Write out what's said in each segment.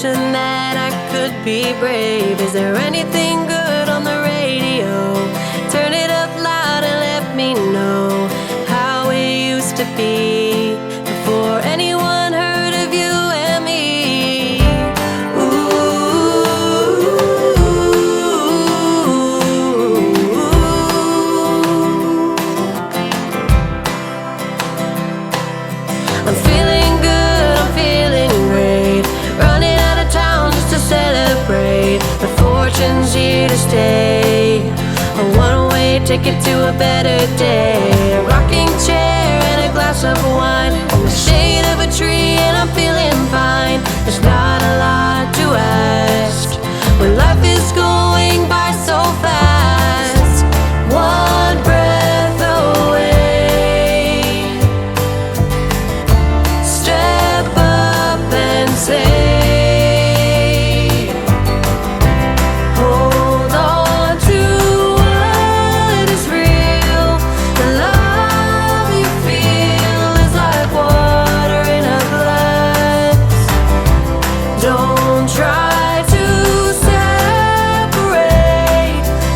wishing that I could be brave. Is there anything good on the radio? Turn it up loud and let me know how it used to be before anyone heard of you and me. I'm feeling good, I'm feeling great, running out of town just to celebrate. The fortune's here to stay, a one-way ticket to a better day. A rocking chair and a glass of wine in the shade of a tree, and I'm feeling fine. There's not a lot to ask when life is going by so fast. One breath away, step up and say, hold on to what is real. The love you feel is like water in a glass. Don't try to separate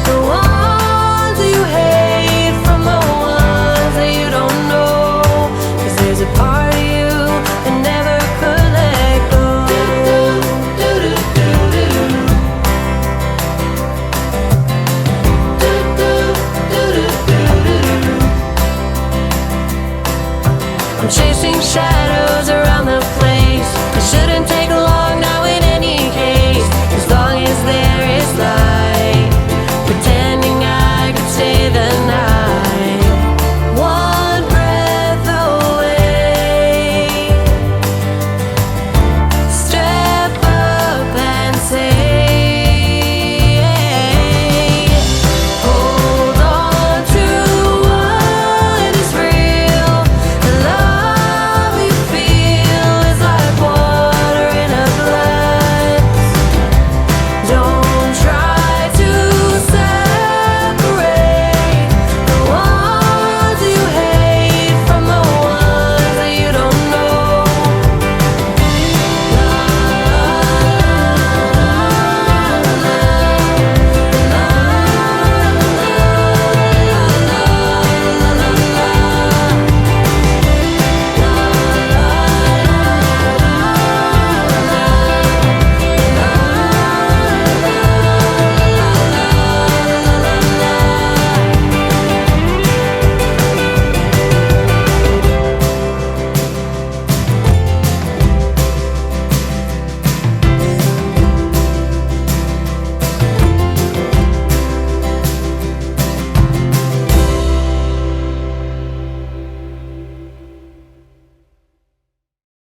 the ones you hate from the ones that you don't know, 'cause there's a part of you that never could let go. I'm chasing shadows around the place. I shouldn't take